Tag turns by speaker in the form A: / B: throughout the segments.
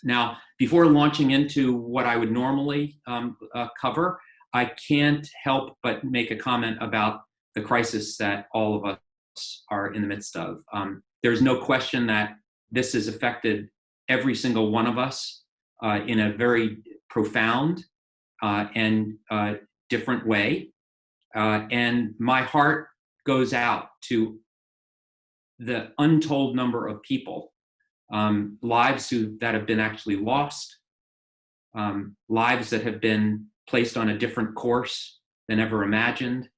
A: Now, before launching into what I would normally cover, I can't help but make a comment about the crisis that all of us are in the midst of. There's no question that this has affected every single one of us in a very profound and different way. And my heart goes out to the untold number of people, lives that have been actually lost, lives that have been placed on a different course than ever imagined,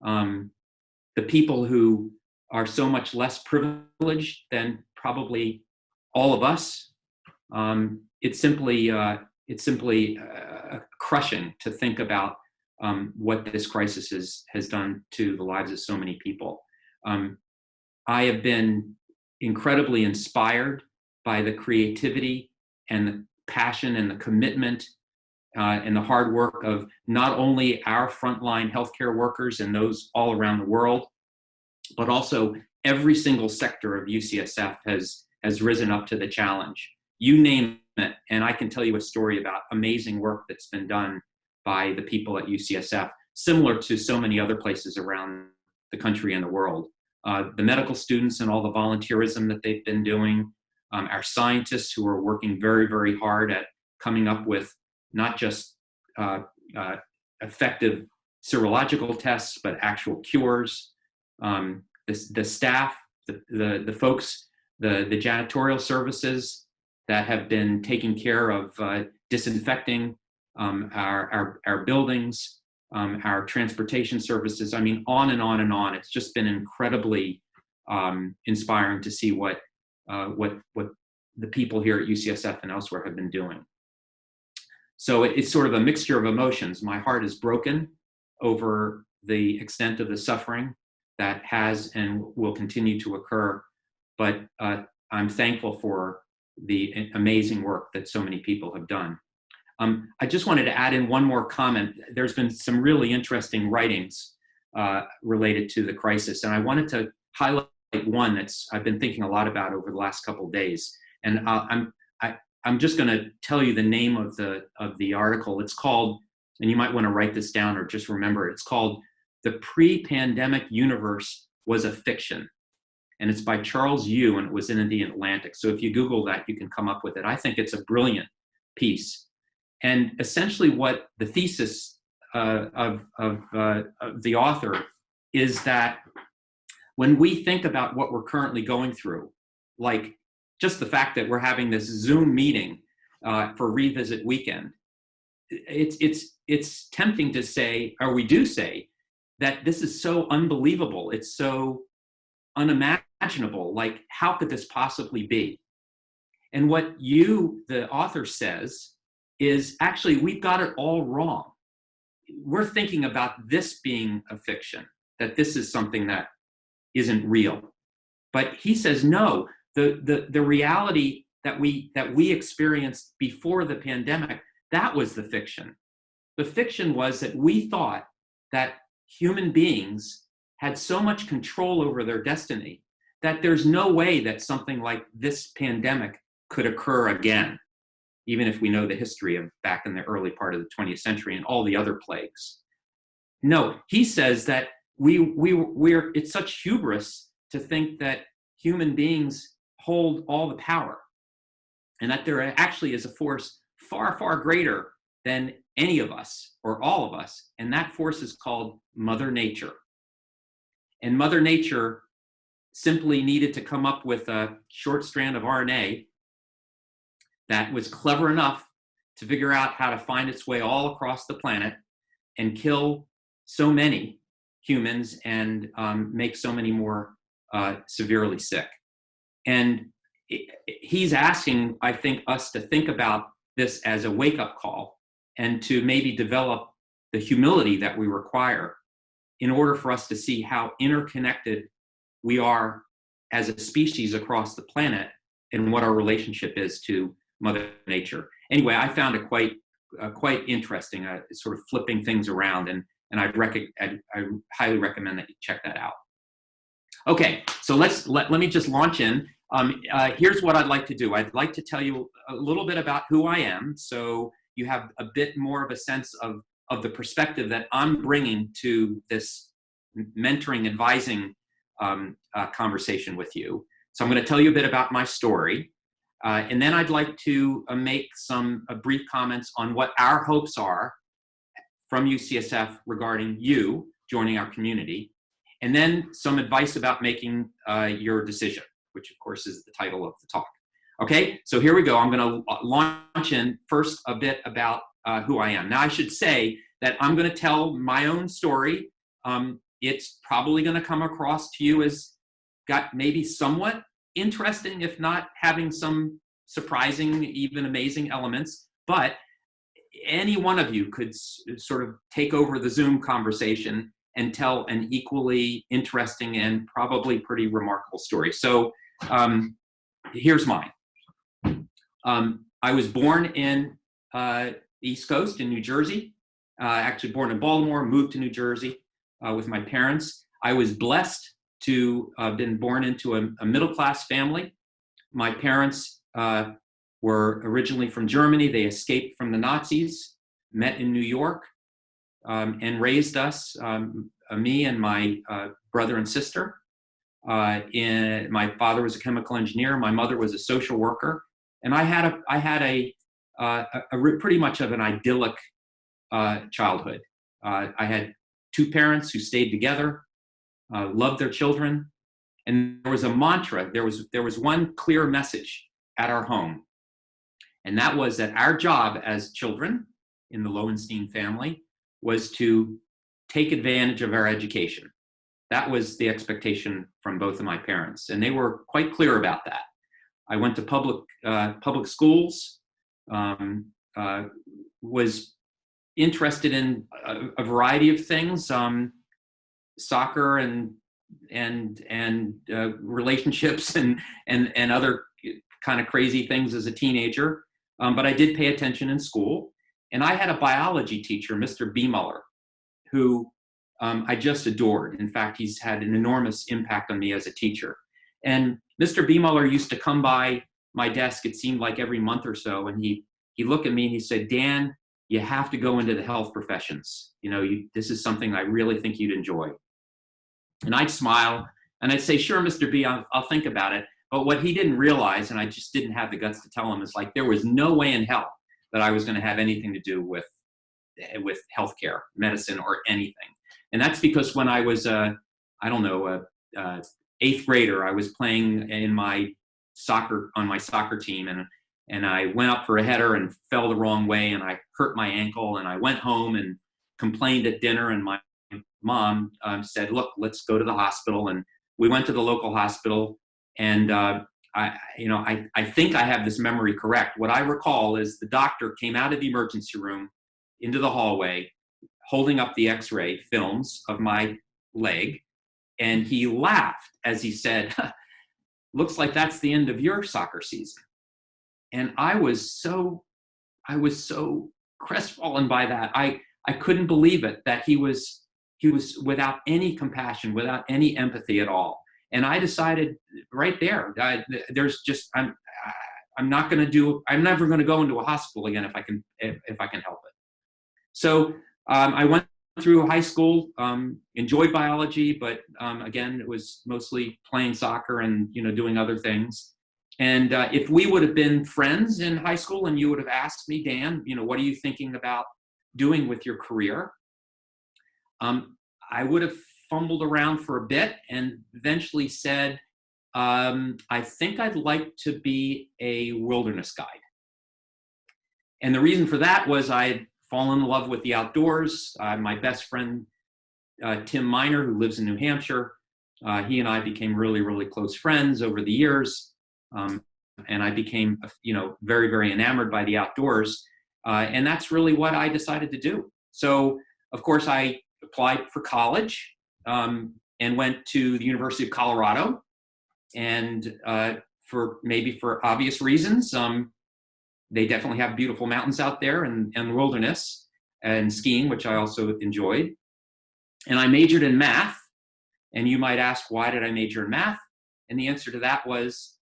A: the people who are so much less privileged than probably all of us. It's simply crushing to think about what this crisis has done to the lives of so many people. I have been incredibly inspired by the creativity and the passion and the commitment and the hard work of not only our frontline healthcare workers and those all around the world, but also every single sector of UCSF has risen up to the challenge. You name it, and I can tell you a story about amazing work that's been done by the people at UCSF, similar to so many other places around the country and the world. The medical students and all the volunteerism that they've been doing, our scientists who are working very, very hard at coming up with not just effective serological tests, but actual cures. The staff, the folks, the janitorial services that have been taking care of disinfecting our buildings, our transportation services. I mean, on and on and on. It's just been incredibly inspiring to see what the people here at UCSF and elsewhere have been doing. So it's sort of a mixture of emotions. My heart is broken over the extent of the suffering that has and will continue to occur, but I'm thankful for the amazing work that so many people have done. I just wanted to add in one more comment. There's been some really interesting writings related to the crisis, and I wanted to highlight one that's I've been thinking a lot about over the last couple of days. And I'm just going to tell you the name of the article. It's called, and you might want to write this down or just remember it. It's called "The Pre-Pandemic Universe Was a Fiction," and it's by Charles Yu, and it was in the Atlantic. So if you Google that, you can come up with it. I think it's a brilliant piece. And essentially what the thesis of the author is that when we think about what we're currently going through, like just the fact that we're having this Zoom meeting for Revisit Weekend, it's tempting to say, or we do say, that this is so unbelievable. It's so unimaginable. Like, how could this possibly be? And what the author says, is actually we've got it all wrong. We're thinking about this being a fiction, that this is something that isn't real. But he says, no, the reality that we experienced before the pandemic, that was the fiction. The fiction was that we thought that human beings had so much control over their destiny that there's no way that something like this pandemic could occur again, even if we know the history of back in the early part of the 20th century and all the other plagues. No, he says that it's such hubris to think that human beings hold all the power, and that there actually is a force far, far greater than any of us or all of us, and that force is called Mother Nature. And Mother Nature simply needed to come up with a short strand of RNA that was clever enough to figure out how to find its way all across the planet and kill so many humans and make so many more severely sick. And he's asking, I think, us to think about this as a wake-up call and to maybe develop the humility that we require in order for us to see how interconnected we are as a species across the planet and what our relationship is to Mother Nature. Anyway, I found it quite interesting, sort of flipping things around, and I highly recommend that you check that out. Okay, so let me just launch in. Here's what I'd like to do. I'd like to tell you a little bit about who I am, so you have a bit more of a sense of the perspective that I'm bringing to this mentoring, advising conversation with you. So I'm going to tell you a bit about my story, and then I'd like to make some brief comments on what our hopes are from UCSF regarding you joining our community, and then some advice about making your decision, which of course is the title of the talk. Okay, so here we go. I'm going to launch in first a bit about who I am. Now, I should say that I'm going to tell my own story. It's probably going to come across to you as got maybe somewhat interesting, if not having some surprising, even amazing elements, but any one of you could sort of take over the Zoom conversation and tell an equally interesting and probably pretty remarkable story. So here's mine. I was born in East Coast in New Jersey, actually born in Baltimore, moved to New Jersey with my parents. I was blessed to have been born into a middle-class family. My parents were originally from Germany. They escaped from the Nazis, met in New York, and raised us, me and my brother and sister. My father was a chemical engineer. My mother was a social worker, and I had pretty much of an idyllic childhood. I had two parents who stayed together, loved their children, and there was a mantra. There was one clear message at our home, and that was that our job as children in the Lowenstein family was to take advantage of our education. That was the expectation from both of my parents, and they were quite clear about that. I went to public schools, was interested in a variety of things, soccer and relationships and other kind of crazy things as a teenager. But I did pay attention in school, and I had a biology teacher, Mr. B. Muller, who I just adored. In fact, he's had an enormous impact on me as a teacher. And Mr. B. Muller used to come by my desk, it seemed like every month or so, and he'd look at me and he said, "Dan, you have to go into the health professions. This is something I really think you'd enjoy." And I'd smile and I'd say, "Sure, Mr. B, I'll think about it." But what he didn't realize, and I just didn't have the guts to tell him, is like there was no way in hell that I was going to have anything to do with healthcare, medicine, or anything. And that's because when I was, eighth grader, I was playing on my soccer team, and I went up for a header and fell the wrong way, and I hurt my ankle, and I went home and complained at dinner, and my mom said, "Look, let's go to the hospital." And we went to the local hospital, and I think I have this memory correct. What I recall is the doctor came out of the emergency room into the hallway, holding up the X-ray films of my leg, and he laughed as he said, "Looks like that's the end of your soccer season." And I was so crestfallen by that. I couldn't believe it, that he was without any compassion, without any empathy at all. And I decided right there, I'm never going to go into a hospital again if I can help it. So I went through high school, enjoyed biology, but again, it was mostly playing soccer and doing other things. And if we would have been friends in high school and you would have asked me, "Dan, what are you thinking about doing with your career?" I would have fumbled around for a bit and eventually said, "I think I'd like to be a wilderness guide." And the reason for that was I'd fallen in love with the outdoors. My best friend, Tim Miner, who lives in New Hampshire, he and I became really, really close friends over the years. And I became, very, very enamored by the outdoors. And that's really what I decided to do. So, of course, I applied for college and went to the University of Colorado. And for obvious reasons, they definitely have beautiful mountains out there and wilderness and skiing, which I also enjoyed. And I majored in math. And you might ask, why did I major in math? And the answer to that was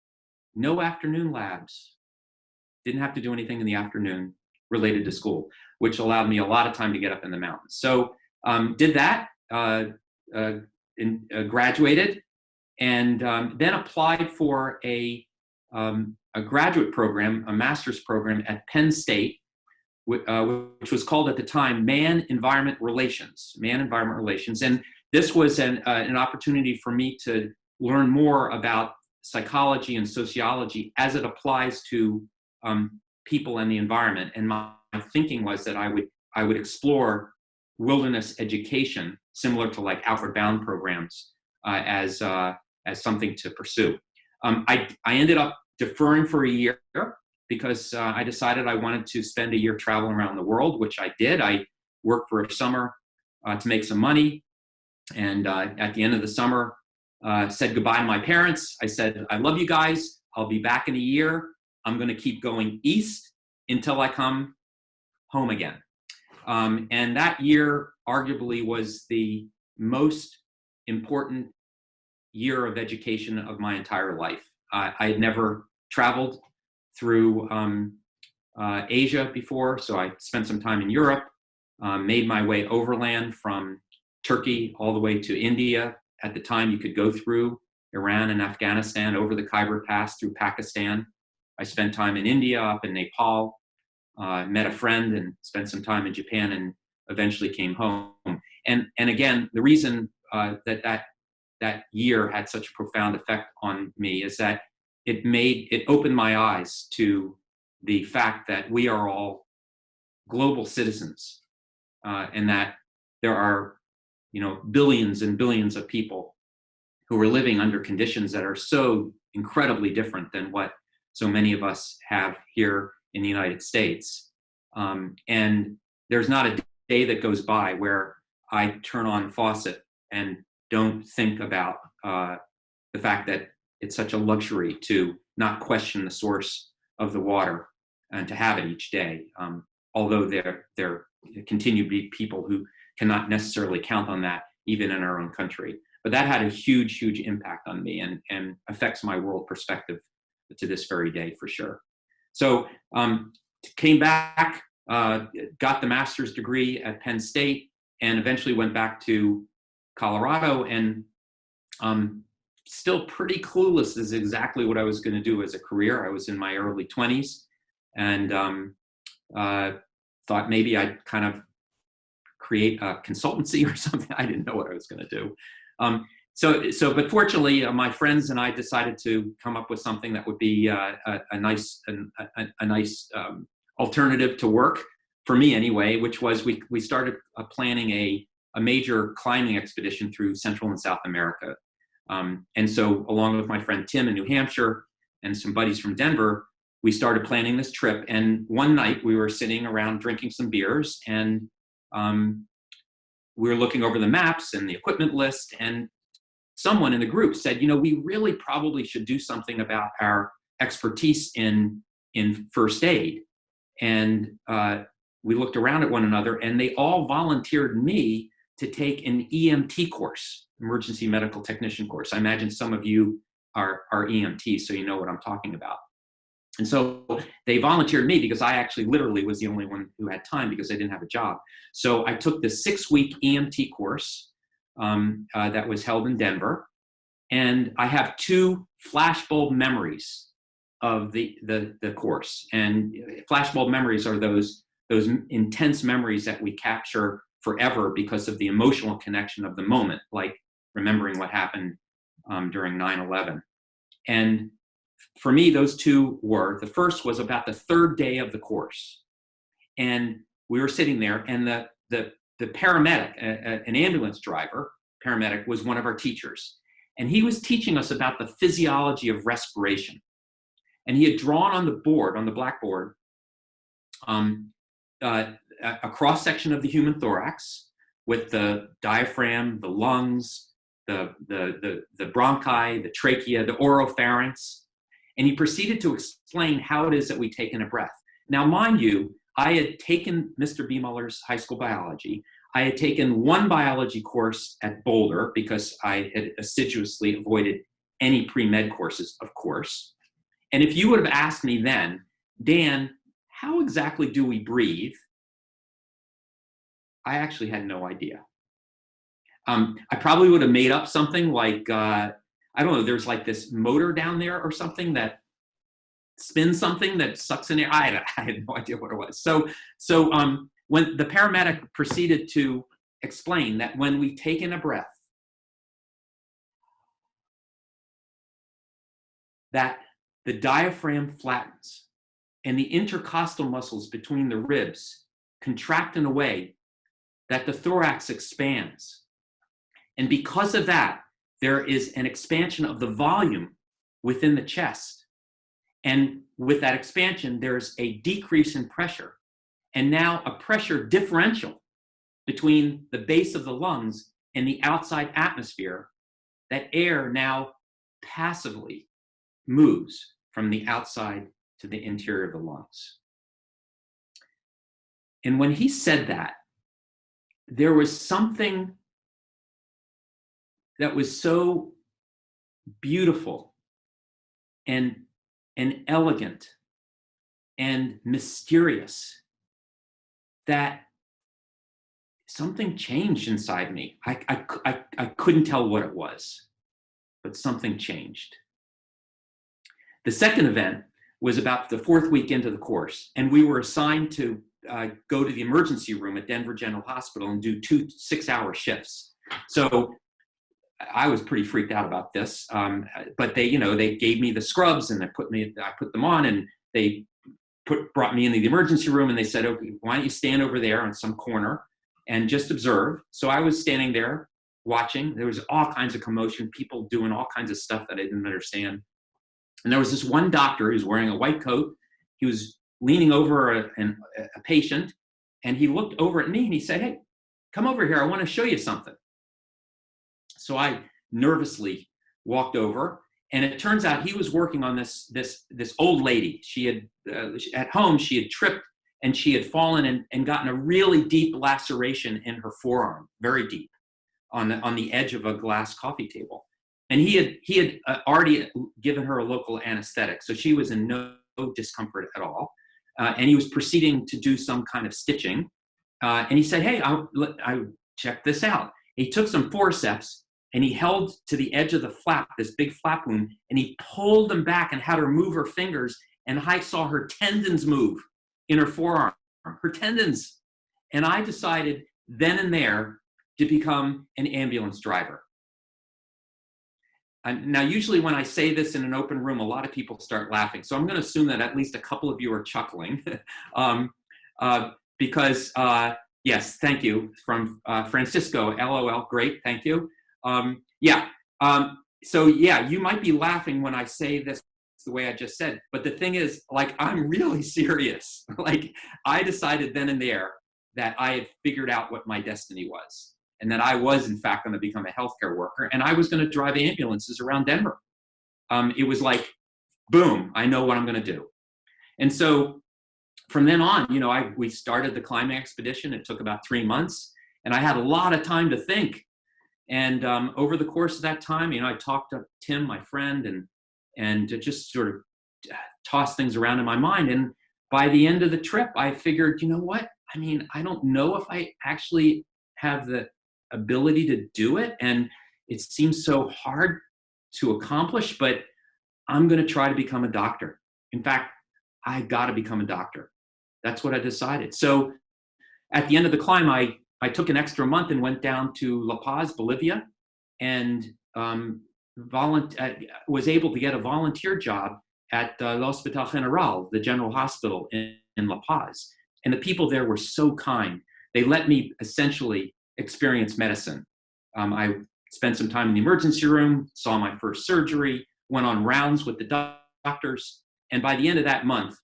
A: no afternoon labs. Didn't have to do anything in the afternoon related to school, which allowed me a lot of time to get up in the mountains. So did that, graduated, and then applied for a graduate program, a master's program at Penn State, which was called at the time Man-Environment Relations. And this was an opportunity for me to learn more about psychology and sociology as it applies to people and the environment. And my thinking was that I would explore wilderness education, similar to like Outward Bound programs, as something to pursue. I ended up deferring for a year because I decided I wanted to spend a year traveling around the world, which I did. I worked for a summer to make some money, and at the end of the summer, said goodbye to my parents. I said, I love you guys. I'll be back in a year. I'm going to keep going east until I come home again. And that year arguably was the most important year of education of my entire life. I had never traveled through Asia before, so I spent some time in Europe, made my way overland from Turkey all the way to India. At the time, you could go through Iran and Afghanistan over the Khyber Pass through Pakistan. I spent time in India, up in Nepal, met a friend, and spent some time in Japan, and eventually came home. And again, the reason that year had such a profound effect on me is that it opened my eyes to the fact that we are all global citizens, and that there are, billions and billions of people who are living under conditions that are so incredibly different than what so many of us have here in the United States. And there's not a day that goes by where I turn on faucet and don't think about the fact that it's such a luxury to not question the source of the water and to have it each day. Although there continue to be people who cannot necessarily count on that even in our own country. But that had a huge, huge impact on me and affects my world perspective to this very day for sure. So came back, got the master's degree at Penn State, and eventually went back to Colorado, and still pretty clueless as exactly what I was going to do as a career. I was in my early 20s, and thought maybe I'd kind of create a consultancy or something. I didn't know what I was going to do. But fortunately, my friends and I decided to come up with something that would be a nice alternative to work for me anyway, which was we started planning a major climbing expedition through Central and South America. And so along with my friend Tim in New Hampshire and some buddies from Denver, we started planning this trip. And one night we were sitting around drinking some beers, and we were looking over the maps and the equipment list, and someone in the group said, we really probably should do something about our expertise in first aid. And we looked around at one another, and they all volunteered me to take an EMT course, emergency medical technician course. I imagine some of you are EMTs, so you know what I'm talking about. And so they volunteered me because I actually literally was the only one who had time because I didn't have a job. So I took this 6-week EMT course that was held in Denver. And I have 2 flashbulb memories of the course. And flashbulb memories are those intense memories that we capture forever because of the emotional connection of the moment, like remembering what happened during 9/11. And for me, those 2 were, the first was about the 3rd day of the course. And we were sitting there, and the paramedic, an ambulance driver, paramedic, was one of our teachers. And he was teaching us about the physiology of respiration. And he had drawn on the board, on the blackboard, a cross-section of the human thorax with the diaphragm, the lungs, the bronchi, the trachea, the oropharynx. And he proceeded to explain how it is that we take in a breath. Now, mind you, I had taken Mr. B. Muller's high school biology. I had taken 1 biology course at Boulder because I had assiduously avoided any pre-med courses, of course. And if you would have asked me then, Dan, how exactly do we breathe? I actually had no idea. I probably would have made up something like, I don't know, there's like this motor down there or something that spins something that sucks in air. I had no idea what it was. So when the paramedic proceeded to explain that when we take in a breath, that the diaphragm flattens and the intercostal muscles between the ribs contract in a way that the thorax expands. And because of that, there is an expansion of the volume within the chest. And with that expansion, there's a decrease in pressure. And now a pressure differential between the base of the lungs and the outside atmosphere, that air now passively moves from the outside to the interior of the lungs. And when he said that, there was something that was so beautiful and elegant and mysterious that something changed inside me. I couldn't tell what it was, but something changed. The second event was about the fourth week into the course, and we were assigned to go to the emergency room at Denver General Hospital and do 2 6-hour shifts. So I was pretty freaked out about this, but they gave me the scrubs and I put them on, and they brought me into the emergency room, and they said, okay, why don't you stand over there in some corner and just observe. So I was standing there watching. There was all kinds of commotion, people doing all kinds of stuff that I didn't understand. And there was this one doctor who was wearing a white coat. He was leaning over a patient, and he looked over at me and he said, hey, come over here. I want to show you something. So I nervously walked over, and it turns out he was working on this old lady. She had at home, she had tripped and she had fallen and gotten a really deep laceration in her forearm, very deep, on the edge of a glass coffee table. And he had already given her a local anesthetic, so she was in no discomfort at all. And he was proceeding to do some kind of stitching. And he said, hey, I check this out. He took some forceps and he held to the edge of the flap, this big flap wound, and he pulled them back and had her move her fingers. And I saw her tendons move in her forearm, her tendons. And I decided then and there to become an ambulance driver. Now, usually when I say this in an open room, a lot of people start laughing. So I'm going to assume that at least a couple of you are chuckling. Because, yes, thank you. From Francisco, LOL, great, thank you. So yeah, you might be laughing when I say this the way I just said. But the thing is, like, I'm really serious. Like, I decided then and there that I had figured out what my destiny was, and that I was, in fact, going to become a healthcare worker, and I was going to drive ambulances around Denver. It was like, boom, I know what I'm going to do. And so from then on, we started the climbing expedition. It took about 3 months, and I had a lot of time to think. And over the course of that time, I talked to Tim, my friend, and just sort of tossed things around in my mind. And by the end of the trip, I figured, you know what? I mean, I don't know if I actually have the ability to do it, and it seems so hard to accomplish, but I'm going to try to become a doctor. In fact, I got to become a doctor. That's what I decided. So at the end of the climb, I took an extra month and went down to La Paz, Bolivia, and was able to get a volunteer job at el Hospital General, the general hospital in La Paz. And the people there were so kind. They let me essentially experience medicine. I spent some time in the emergency room, saw my first surgery, went on rounds with the doctors. And by the end of that month,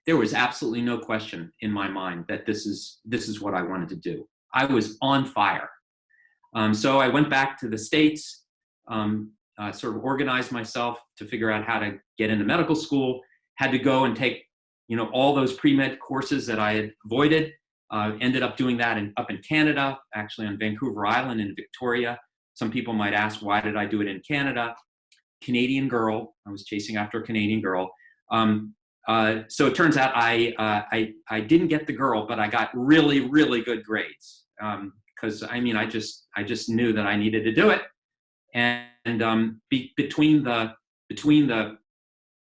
A: there was absolutely no question in my mind that this is what I wanted to do. I was on fire. So I went back to the States, sort of organized myself to figure out how to get into medical school, had to go and take, all those pre-med courses that I had avoided. Ended up doing that up in Canada, actually on Vancouver Island in Victoria. Some people might ask, why did I do it in Canada? Canadian girl. I was chasing after a Canadian girl. So it turns out I didn't get the girl, but I got really, really good grades. Because I mean, I just knew that I needed to do it. And between the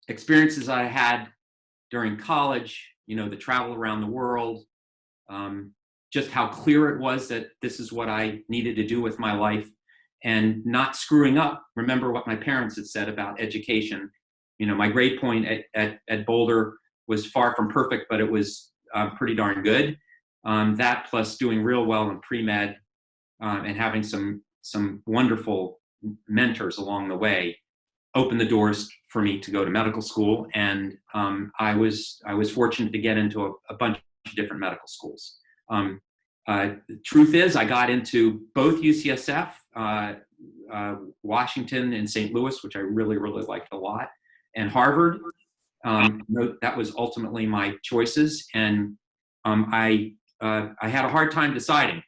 A: experiences I had during college, the travel around the world, just how clear it was that this is what I needed to do with my life, and not screwing up. Remember what my parents had said about education. My grade point at Boulder was far from perfect, but it was pretty darn good. That plus doing real well in pre-med and having some wonderful mentors along the way opened the doors for me to go to medical school. And I was fortunate to get into a bunch of different medical schools. The truth is, I got into both UCSF, Washington, and St. Louis, which I really, really liked a lot, and Harvard. That was ultimately my choices, and I had a hard time deciding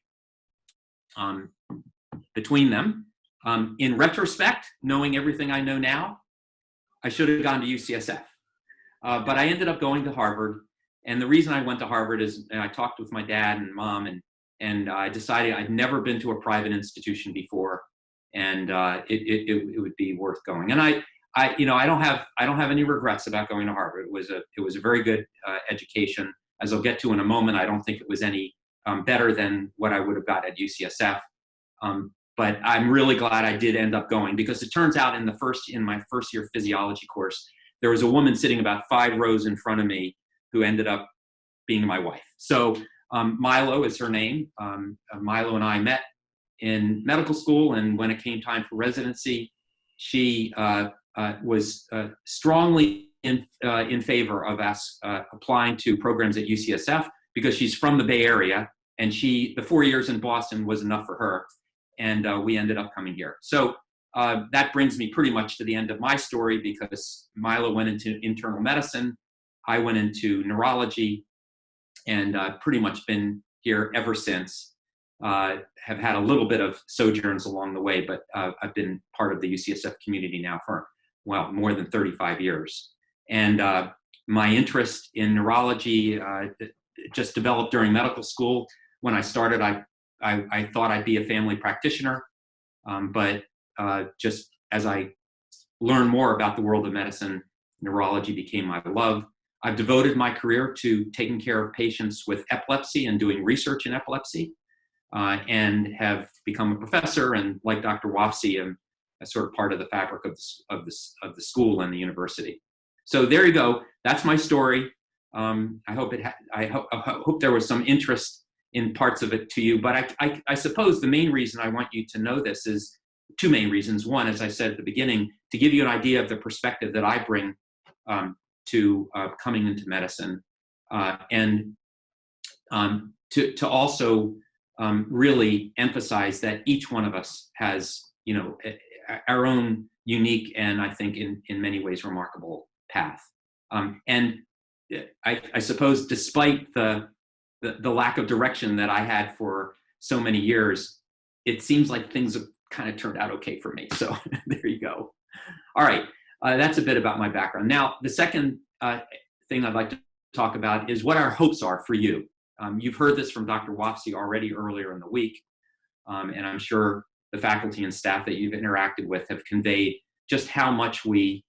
A: between them. In retrospect, knowing everything I know now, I should have gone to UCSF, but I ended up going to Harvard. And the reason I went to Harvard is, and I talked with my dad and mom, and I decided I'd never been to a private institution before, and it would be worth going. And I don't have any regrets about going to Harvard. It was a very good education. As I'll get to in a moment, I don't think it was any better than what I would have got at UCSF. But I'm really glad I did end up going, because it turns out in my first year physiology course, there was a woman sitting about 5 rows in front of me who ended up being my wife. So Milo is her name. Milo and I met in medical school, and when it came time for residency, she was strongly in favor of us applying to programs at UCSF, because she's from the Bay Area, and the 4 years in Boston was enough for her, and we ended up coming here. So that brings me pretty much to the end of my story, because Milo went into internal medicine, I went into neurology, and pretty much been here ever since. Have had a little bit of sojourns along the way, but I've been part of the UCSF community now for, more than 35 years. And my interest in neurology just developed during medical school. When I started, I thought I'd be a family practitioner, but just as I learned more about the world of medicine, neurology became my love. I've devoted my career to taking care of patients with epilepsy and doing research in epilepsy, and have become a professor, and like Dr. Wofsy, I'm a sort of part of the fabric of the school and the university. So there you go. That's my story. I hope there was some interest in parts of it to you, but I suppose the main reason I want you to know this is 2 main reasons. One, as I said at the beginning, to give you an idea of the perspective that I bring to coming into medicine, and to also really emphasize that each one of us has, our own unique and, I think, in many ways remarkable path. And I suppose, despite the lack of direction that I had for so many years, it seems like things have kind of turned out okay for me. So there you go. All right. That's a bit about my background. Now, the second thing I'd like to talk about is what our hopes are for you. You've heard this from Dr. Wofsy already earlier in the week, and I'm sure the faculty and staff that you've interacted with have conveyed just how much we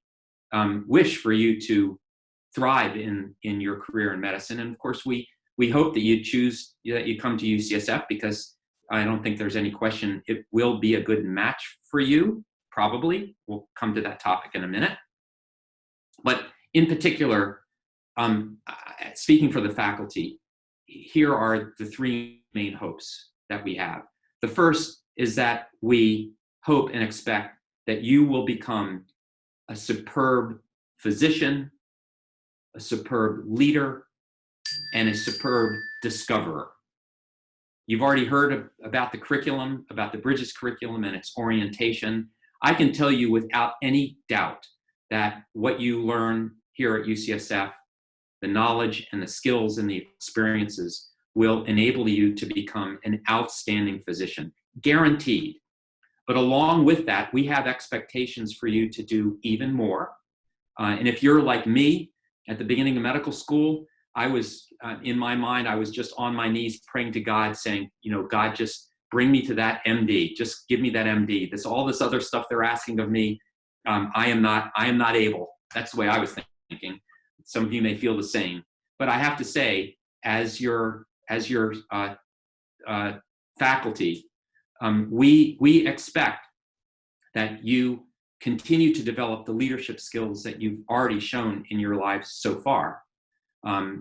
A: wish for you to thrive in your career in medicine. And of course, we hope that you come to UCSF, because I don't think there's any question it will be a good match for you. Probably. We'll come to that topic in a minute. But in particular, speaking for the faculty, here are the 3 main hopes that we have. The first is that we hope and expect that you will become a superb physician, a superb leader, and a superb discoverer. You've already heard about the curriculum, about the Bridges curriculum and its orientation. I can tell you without any doubt that what you learn here at UCSF, the knowledge and the skills and the experiences, will enable you to become an outstanding physician, guaranteed. But along with that, we have expectations for you to do even more. And if you're like me, at the beginning of medical school, I was, in my mind, I was just on my knees praying to God, saying, God, just bring me to that MD. Just give me that MD. All this other stuff they're asking of me, I am not able. That's the way I was thinking. Some of you may feel the same. But I have to say, as your faculty, we expect that you continue to develop the leadership skills that you've already shown in your lives so far.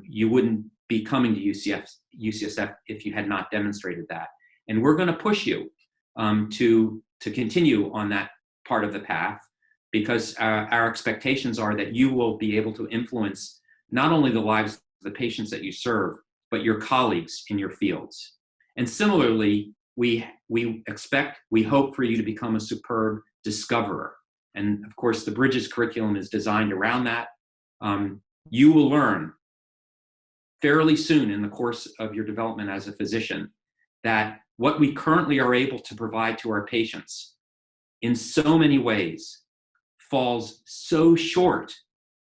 A: You wouldn't be coming to UCSF if you had not demonstrated that. And we're going to push you to continue on that part of the path, because our expectations are that you will be able to influence not only the lives of the patients that you serve, but your colleagues in your fields. And similarly, we hope for you to become a superb discoverer. And of course, the Bridges curriculum is designed around that. You will learn fairly soon in the course of your development as a physician that what we currently are able to provide to our patients in so many ways falls so short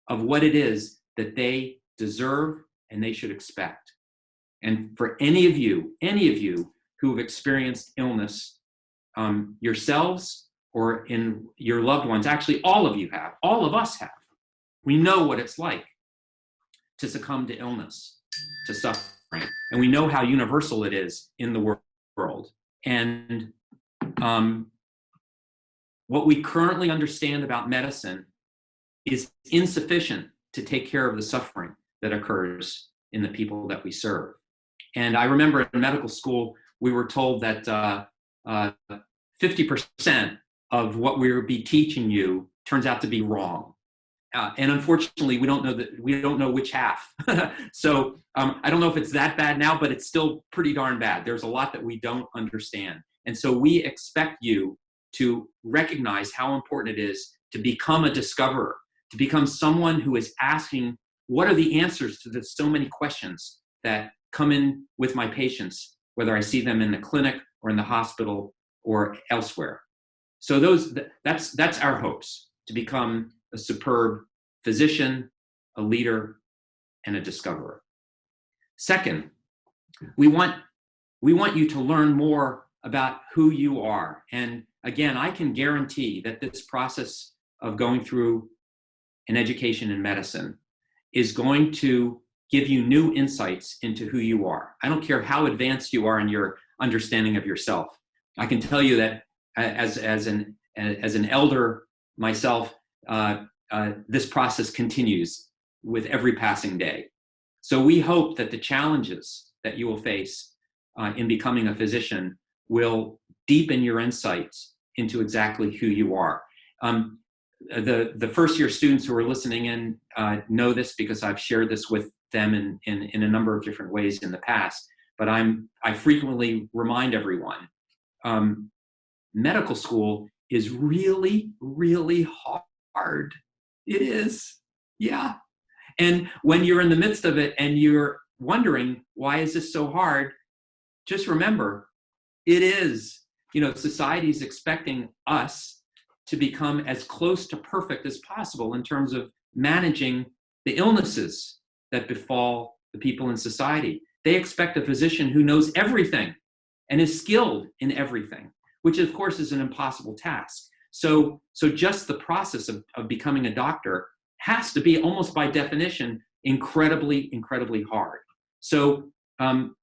A: of what it is that they deserve and they should expect. And for any of you who have experienced illness yourselves or in your loved ones, actually all of you have, all of us have. We know what it's like to succumb to illness, to suffering. And we know how universal it is in the world. And what we currently understand about medicine is insufficient to take care of the suffering that occurs in the people that we serve. And I remember in medical school, we were told that 50% of what we would be teaching you turns out to be wrong. And unfortunately, we don't know which half. So I don't know if it's that bad now, but it's still pretty darn bad. There's a lot that we don't understand. And so we expect you to recognize how important it is to become a discoverer, to become someone who is asking, what are the answers to the so many questions that come in with my patients, whether I see them in the clinic or in the hospital or elsewhere. So that's our hopes, to become a superb physician, a leader, and a discoverer. Second, we want you to learn more about who you are. And again, I can guarantee that this process of going through an education in medicine is going to give you new insights into who you are. I don't care how advanced you are in your understanding of yourself. I can tell you that as an elder myself, this process continues with every passing day. So we hope that the challenges that you will face in becoming a physician will deepen your insights into exactly who you are. The first year students who are listening in know this because I've shared this with them in a number of different ways in the past, but I frequently remind everyone, medical school is really, really hard. It is, yeah. And when you're in the midst of it and you're wondering, why is this so hard? Just remember, it is. Society's expecting us to become as close to perfect as possible in terms of managing the illnesses that befall the people in society. They expect a physician who knows everything and is skilled in everything, which of course is an impossible task. So just the process of becoming a doctor has to be, almost by definition, incredibly, incredibly hard. So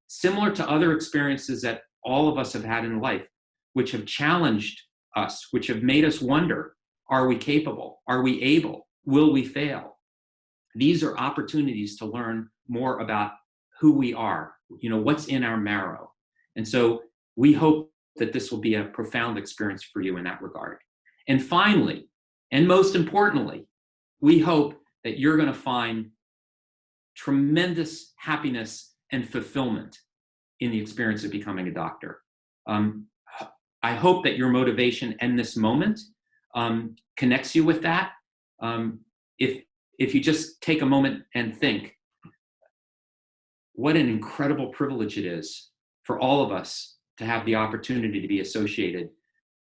A: similar to other experiences that all of us have had in life, which have challenged us, which have made us wonder, are we capable? Are we able? Will we fail? These are opportunities to learn more about who we are, what's in our marrow. And so we hope that this will be a profound experience for you in that regard. And finally, and most importantly, we hope that you're going to find tremendous happiness and fulfillment in the experience of becoming a doctor. I hope that your motivation and this moment connects you with that. If you just take a moment and think, what an incredible privilege it is for all of us to have the opportunity to be associated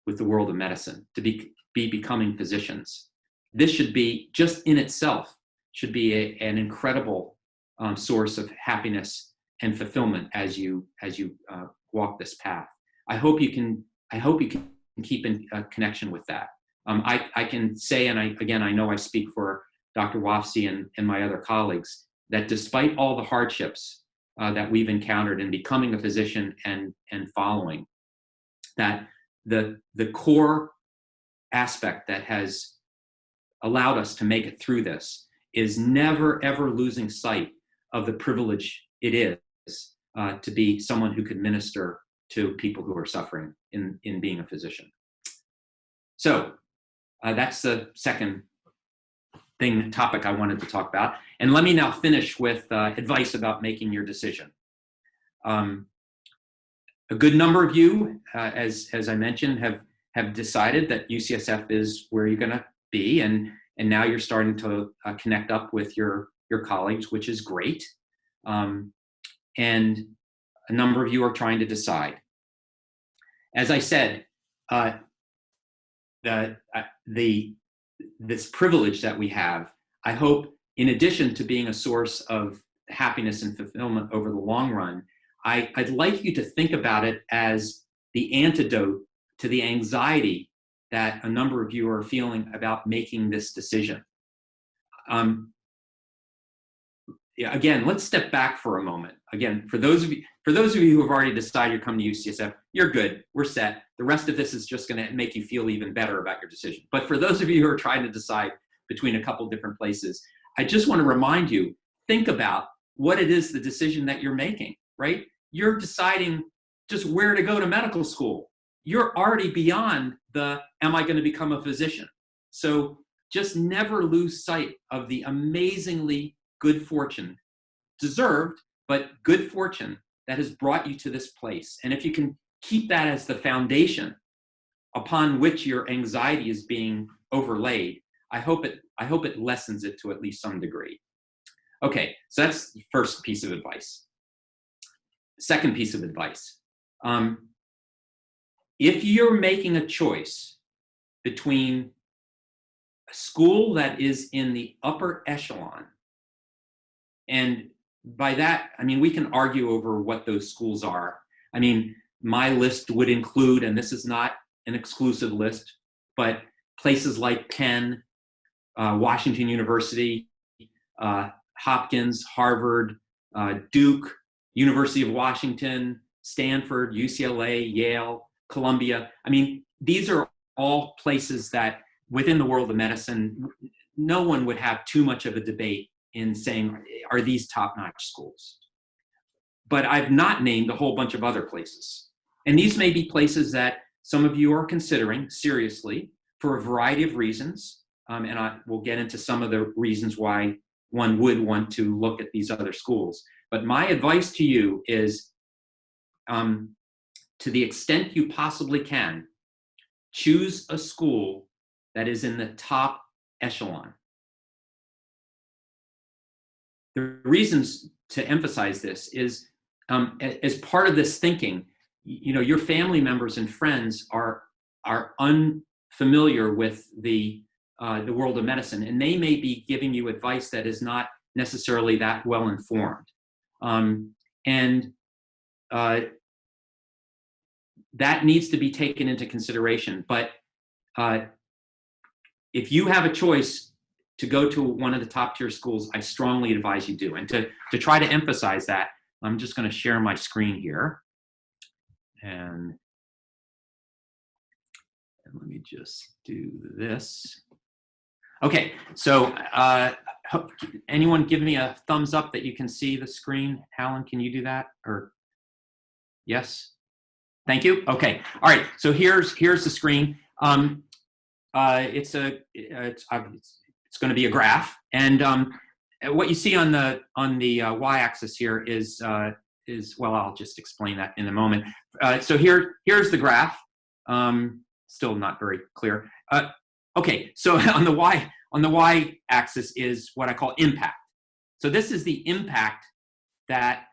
A: with the world of medicine, to be becoming physicians. This should be, just in itself, should be an incredible source of happiness and fulfillment as you walk this path. I hope you can keep in connection with that. I can say, and I know I speak for Dr. Wafsi and my other colleagues, that despite all the hardships that we've encountered in becoming a physician and following, that the core aspect that has allowed us to make it through this is never, ever losing sight of the privilege it is to be someone who could minister to people who are suffering in being a physician. So that's the second topic I wanted to talk about. And let me now finish with advice about making your decision. A good number of you, as I mentioned, have decided that UCSF is where you're going to be, and now you're starting to connect up with your colleagues, which is great. And a number of you are trying to decide. As I said, this privilege that we have, I hope, in addition to being a source of happiness and fulfillment over the long run, I'd like you to think about it as the antidote to the anxiety that a number of you are feeling about making this decision. Again, let's step back for a moment. Again, for those of you who have already decided you're coming to UCSF, you're good, we're set. The rest of this is just going to make you feel even better about your decision. But for those of you who are trying to decide between a couple different places, I just want to remind you, think about what it is, the decision that you're making, right? You're deciding just where to go to medical school. You're already beyond the, am I going to become a physician? So just never lose sight of the amazingly good fortune, deserved, but good fortune that has brought you to this place. And if you can keep that as the foundation upon which your anxiety is being overlaid, I hope it lessens it to at least some degree. Okay, so that's the first piece of advice. Second piece of advice. If you're making a choice between a school that is in the upper echelon, and by that, I mean, we can argue over what those schools are. I mean, my list would include, and this is not an exclusive list, but places like Penn, Washington University, Hopkins, Harvard, Duke, University of Washington, Stanford, UCLA, Yale, Columbia. I mean, these are all places that within the world of medicine, no one would have too much of a debate in saying, are these top-notch schools? But I've not named a whole bunch of other places. And these may be places that some of you are considering seriously for a variety of reasons. And we'll get into some of the reasons why one would want to look at these other schools. But my advice to you is, to the extent you possibly can, choose a school that is in the top echelon. The reasons to emphasize this is, as part of this thinking, you know, your family members and friends are unfamiliar with the world of medicine, and they may be giving you advice that is not necessarily that well informed. That needs to be taken into consideration. But if you have a choice to go to one of the top tier schools, I strongly advise you do. And to try to emphasize that, I'm just going to share my screen here. And let me just do this. Okay, so anyone give me a thumbs up that you can see the screen? Alan, can you do that? Or yes? Thank you. Okay. All right. So here's the screen. It's going to be a graph, and what you see on the y-axis here is well, I'll just explain that in a moment. So here's the graph. Still not very clear. Okay. So on the y-axis is what I call impact. So this is the impact that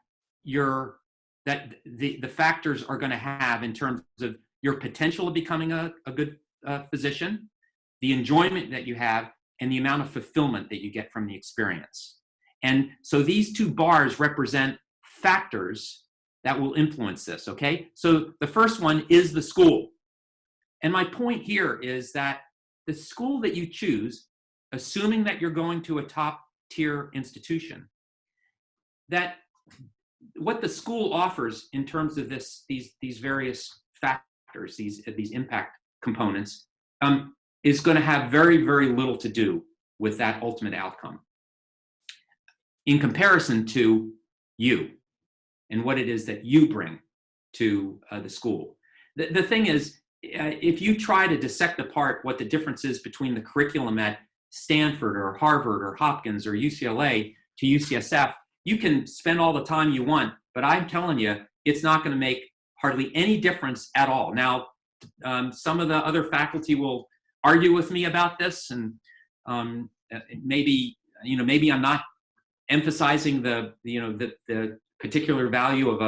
A: the factors are going to have in terms of your potential of becoming a good physician, the enjoyment that you have, and the amount of fulfillment that you get from the experience. And so these two bars represent factors that will influence this, okay? So the first one is the school. And my point here is that the school that you choose, assuming that you're going to a top tier institution, that what the school offers in terms of these various factors, these impact components, is going to have very, very little to do with that ultimate outcome in comparison to you and what it is that you bring to the school. The thing is, if you try to dissect apart what the difference is between the curriculum at Stanford or Harvard or Hopkins or UCLA to UCSF, you can spend all the time you want, but I'm telling you, it's not going to make hardly any difference at all. Now, some of the other faculty will argue with me about this, and maybe I'm not emphasizing the particular value of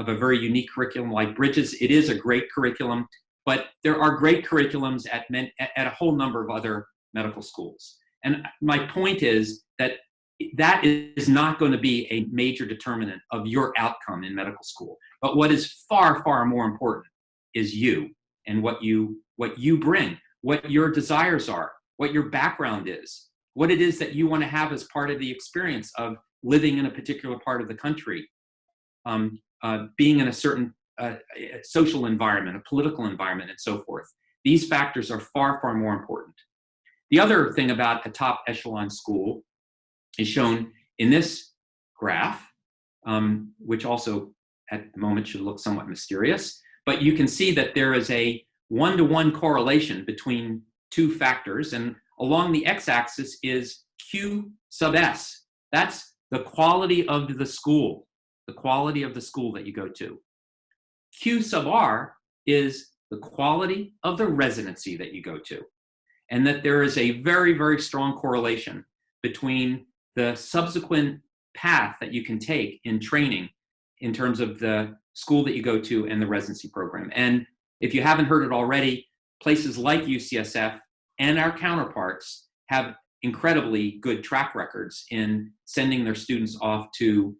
A: a very unique curriculum like Bridges. It is a great curriculum, but there are great curriculums at a whole number of other medical schools. And my point is that is not going to be a major determinant of your outcome in medical school. But what is far, far more important is you and what you bring, what your desires are, what your background is, what it is that you want to have as part of the experience of living in a particular part of the country, being in a certain social environment, a political environment, and so forth. These factors are far, far more important. The other thing about a top echelon school is shown in this graph, which also at the moment should look somewhat mysterious, but you can see that there is a one-to-one correlation between two factors, and along the x-axis is Q sub S. That's the quality of the school that you go to. Q sub R is the quality of the residency that you go to, and that there is a very, very strong correlation between the subsequent path that you can take in training in terms of the school that you go to and the residency program. And if you haven't heard it already, places like UCSF and our counterparts have incredibly good track records in sending their students off to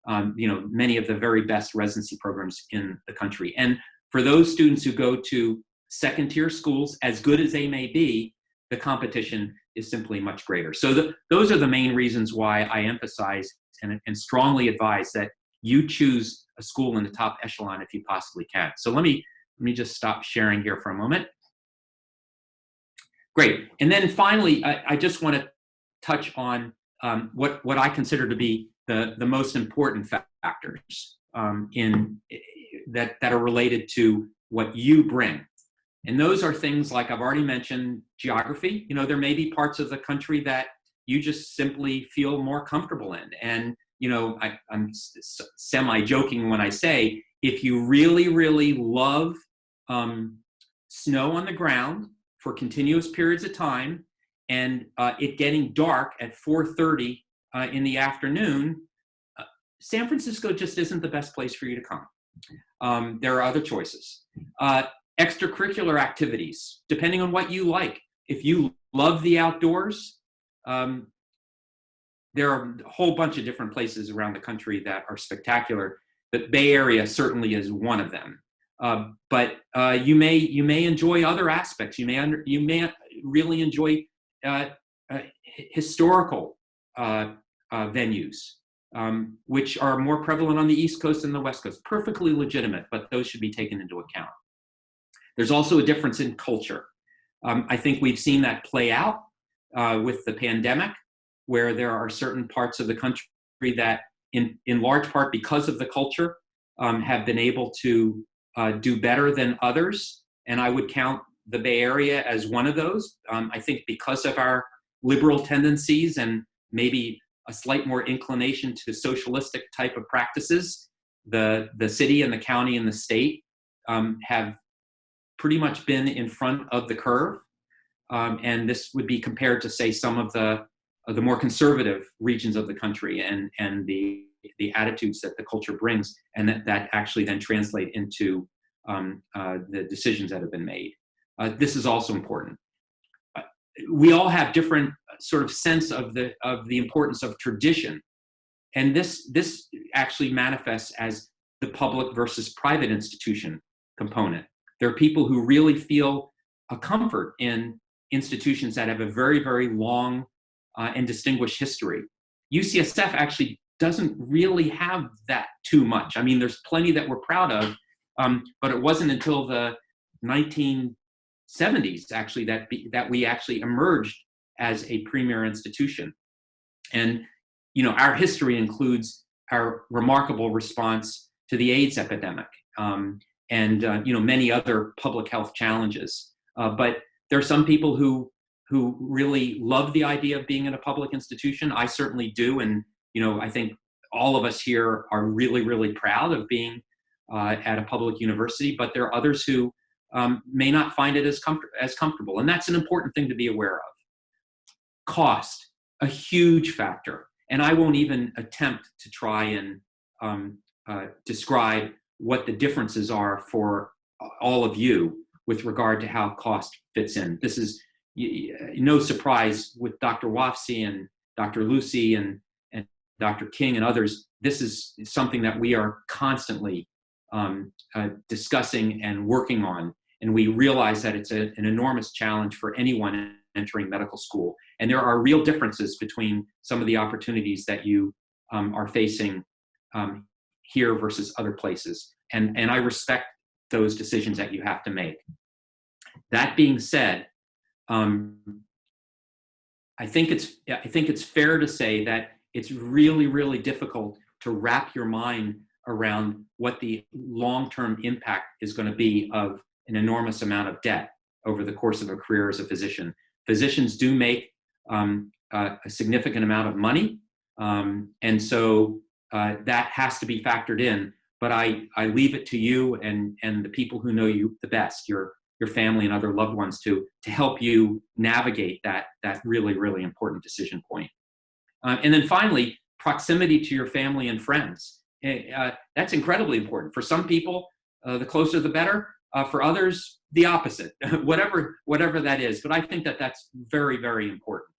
A: many of the very best residency programs in the country. And for those students who go to second-tier schools, as good as they may be, the competition is simply much greater. So those are the main reasons why I emphasize and strongly advise that you choose a school in the top echelon if you possibly can. So let me just stop sharing here for a moment. Great. And then finally, I just want to touch on what I consider to be the most important factors that are related to what you bring. And those are things like I've already mentioned, geography. There may be parts of the country that you just simply feel more comfortable in. And, I'm semi-joking when I say, if you really, really love snow on the ground for continuous periods of time and it getting dark at 4:30 in the afternoon, San Francisco just isn't the best place for you to come. There are other choices. Extracurricular activities, depending on what you like. If you love the outdoors, there are a whole bunch of different places around the country that are spectacular. The Bay Area certainly is one of them. But you may enjoy other aspects. You may really enjoy historical venues, which are more prevalent on the East Coast and the West Coast. Perfectly legitimate, but those should be taken into account. There's also a difference in culture. I think we've seen that play out with the pandemic, where there are certain parts of the country that, in large part because of the culture, have been able to do better than others. And I would count the Bay Area as one of those. I think because of our liberal tendencies and maybe a slight more inclination to socialistic type of practices, the city and the county and the state have pretty much been in front of the curve. And this would be compared to, say, some of the more conservative regions of the country and the attitudes that the culture brings, and that actually then translate into the decisions that have been made. This is also important. We all have different sort of sense of the importance of tradition, and this actually manifests as the public versus private institution component. There are people who really feel a comfort in institutions that have a very, very long and distinguished history. UCSF actually doesn't really have that too much. I mean, there's plenty that we're proud of, but it wasn't until the 1970s actually that we actually emerged as a premier institution. And our history includes our remarkable response to the AIDS epidemic and many other public health challenges. But there are some people who really love the idea of being in a public institution. I certainly do, and I think all of us here are really, really proud of being at a public university. But there are others who may not find it as comfortable, and that's an important thing to be aware of. Cost, a huge factor, and I won't even attempt to try and describe what the differences are for all of you with regard to how cost fits in. This is no surprise with Dr. Wafsi and Dr. Lucy and Dr. King and others. This is something that we are constantly discussing and working on, and we realize that it's an enormous challenge for anyone entering medical school. And there are real differences between some of the opportunities that you are facing here versus other places. And I respect those decisions that you have to make. That being said, I think it's fair to say that it's really, really difficult to wrap your mind around what the long-term impact is going to be of an enormous amount of debt over the course of a career as a physician. Physicians do make a significant amount of money, and so that has to be factored in. But I leave it to you and the people who know you the best, your family and other loved ones, to help you navigate that really, really important decision point. And then finally, proximity to your family and friends. That's incredibly important. For some people, the closer the better. For others, the opposite. whatever that is. But I think that that's very, very important.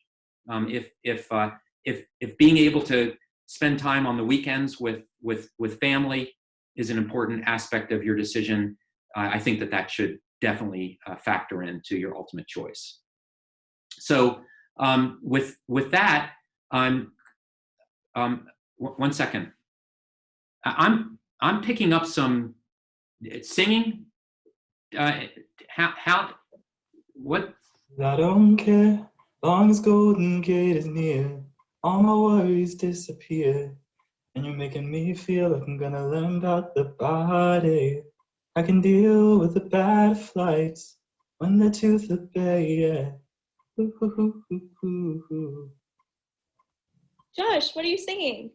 A: If being able to spend time on the weekends with family is an important aspect of your decision, I think that should definitely factor into your ultimate choice. So with that, one second. I'm picking up some singing. What?
B: I don't care, long as Golden Gate is near, all my worries disappear, and you're making me feel like I'm gonna learn about the body. I can deal with the bad flights when the tooth look bad, yeah. Ooh, ooh, ooh, ooh, ooh.
C: Josh, what are you singing?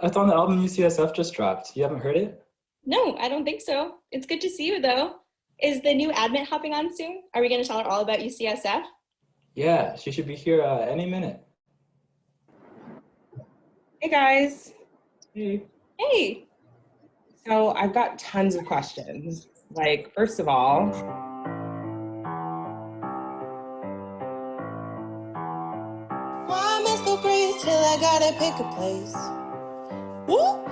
B: It's on the album UCSF just dropped. You haven't heard it?
C: No, I don't think so. It's good to see you, though. Is the new admin hopping on soon? Are we going to tell her all about UCSF?
B: Yeah, she should be here any minute.
D: Hey, guys.
B: Hey.
C: Hey.
D: So I've got tons of questions. Like, first of all,
E: why am I so crazy till I gotta pick a place? Woo!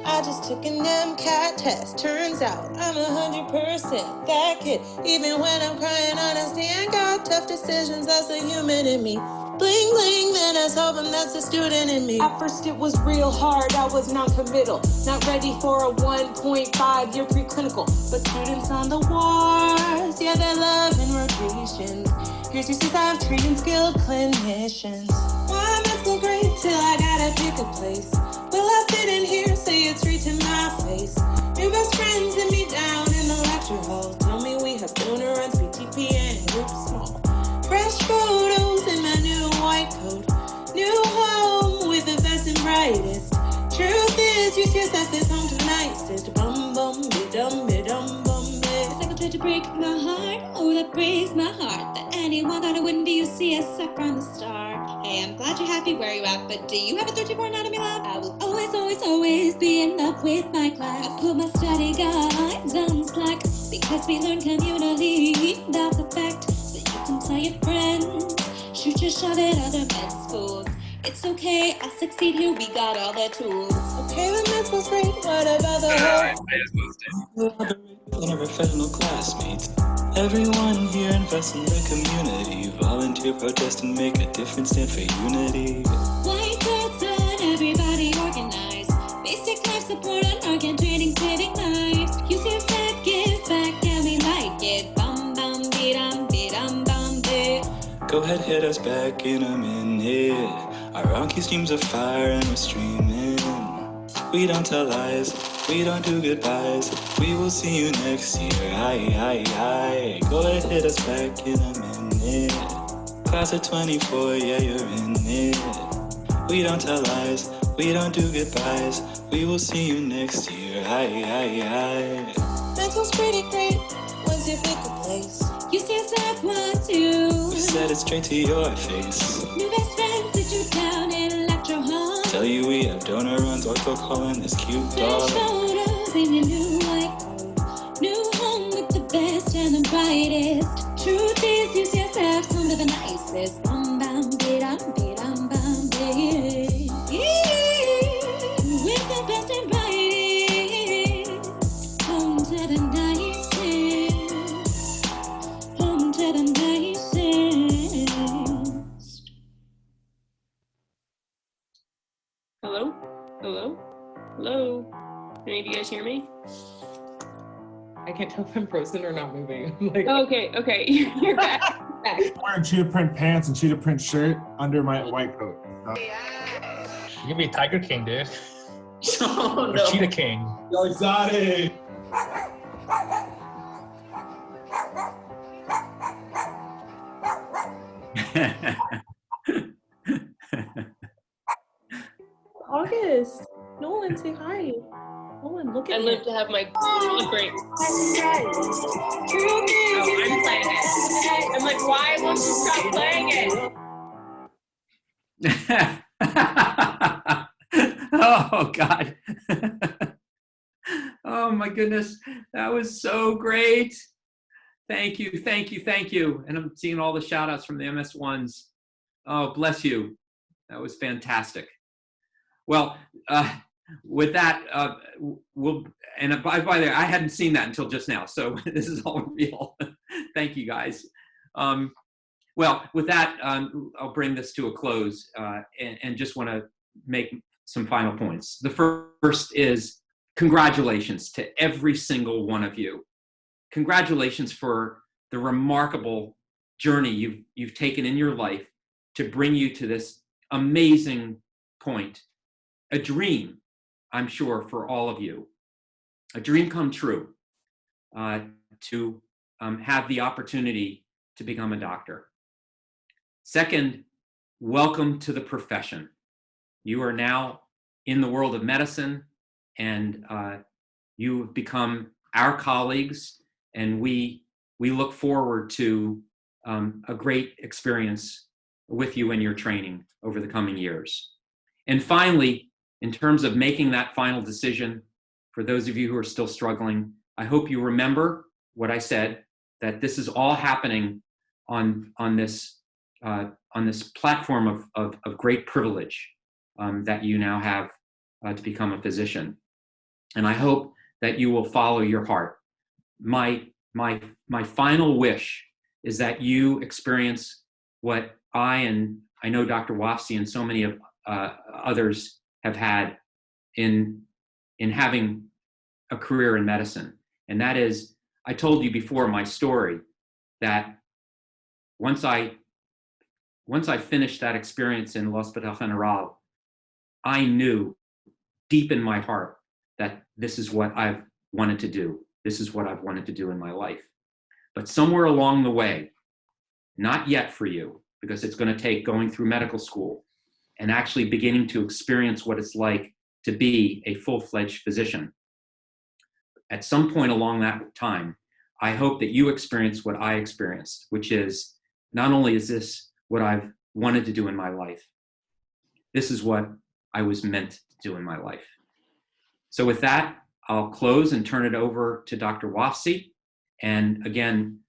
E: I just took an MCAT test. Turns out I'm 100% that kid. Even when I'm crying, honestly, I got tough decisions. That's the human in me. Bling bling, then I solve them. That's the student in me.
F: At first it was real hard. I was non-committal, not ready for a 1.5-year preclinical. But students on the wards, yeah, they're loving rotations. Here's your 6 I've trained and skilled clinicians.
E: Why am I so great till I gotta pick a place? Will I sit in here, say it straight to my face? Your best friend sit me down in the lecture hall. Tell me we have donor runs, PTP, and group small. Fresh photos in my new white coat. New home with the best and brightest. Truth is, UCSF is home to the nicest. Bum bum be dum bum be.
F: It's like a try to break my heart. Oh,
E: it breaks my heart that anyone thought it wouldn't be UCSF from the start. Hey, I'm glad you're happy where you're at, but do you have a 34 anatomy lab? I will always, always, always be in love with my class. I put my study guides on Slack because we learn communally. That's a fact. So you can tell your friends, shoot your shot at other med schools. It's okay, I'll succeed here, we got all the tools.
F: Okay, the med school's great. What about the whole?
B: And our professional classmates. Everyone here invest in the community. Volunteer, protest, and make a difference, stand for unity.
E: White coats on, everybody organized. Basic life support on organ training, saving lives. UCSF gives back and we like it. Bum bum dee dum dee.
B: Go ahead, hit us back in a minute. Our Anki streams of fire and we're streaming. We don't tell lies, we don't do goodbyes. We will see you next year, aye. Go ahead, hit us back in a minute. Class of 24, yeah, you're in it. We don't tell lies, we don't do goodbyes. We will see you next year, aye.
F: Med school's pretty great. When's your pick a place?
E: UCSF wants you.
B: We said it straight to your face.
E: New best friends sit you down in lecture hall.
B: Tell you we have donor runs, ortho calling this cute dog.
E: Photos in your new white coat. New home with the best and the brightest. Truth is, UCSF's home to the nicest. Bum bum bum bum bum with the best and brightest. Home to the nicest. Home to the nicest.
G: Hello? Hello? Hello? Can any of you guys hear me?
D: I can't tell if I'm frozen or not moving. I'm like,
G: Okay. You're back.
H: I'm wearing cheetah print pants and cheetah print shirt under my white coat.
I: You can be Tiger King, dude.
G: Oh,
I: Or
G: no.
I: Cheetah King.
H: Yo, exotic.
F: August. Nolan, say hi. Nolan, look
G: I
F: at
G: live
F: me.
G: to have my great.
F: Oh,
G: Oh, I'm playing it. I'm like, why won't you stop playing it?
A: Oh, God. Oh, my goodness. That was so great. Thank you. And I'm seeing all the shout outs from the MS1s. Oh, bless you. That was fantastic. Well, with that, and by the way, I hadn't seen that until just now, so this is all real. Thank you, guys. Well, with that, I'll bring this to a close and just want to make some final points. The first is congratulations to every single one of you. Congratulations for the remarkable journey you've taken in your life to bring you to this amazing point. A dream, I'm sure, for all of you. A dream come true to have the opportunity to become a doctor. Second, welcome to the profession. You are now in the world of medicine, and you have become our colleagues, and we look forward to a great experience with you in your training over the coming years. And finally, in terms of making that final decision, for those of you who are still struggling, I hope you remember what I said, that this is all happening on this platform of great privilege that you now have to become a physician. And I hope that you will follow your heart. My final wish is that you experience what I know Dr. Wafsi and so many of others have had in having a career in medicine. And that is, I told you before my story that once I finished that experience in L'Hospital General, I knew deep in my heart that this is what I've wanted to do. This is what I've wanted to do in my life. But somewhere along the way, not yet for you, because it's going to take going through medical school and actually beginning to experience what it's like to be a full-fledged physician. At some point along that time, I hope that you experience what I experienced, which is not only is this what I've wanted to do in my life, this is what I was meant to do in my life. So with that, I'll close and turn it over to Dr. Wofsy. And again,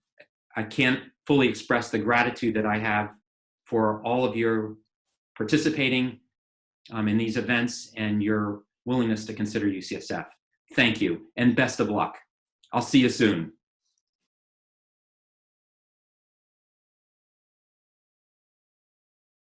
A: I can't fully express the gratitude that I have for all of your participating in these events and your willingness to consider UCSF. Thank you, and best of luck. I'll see you soon.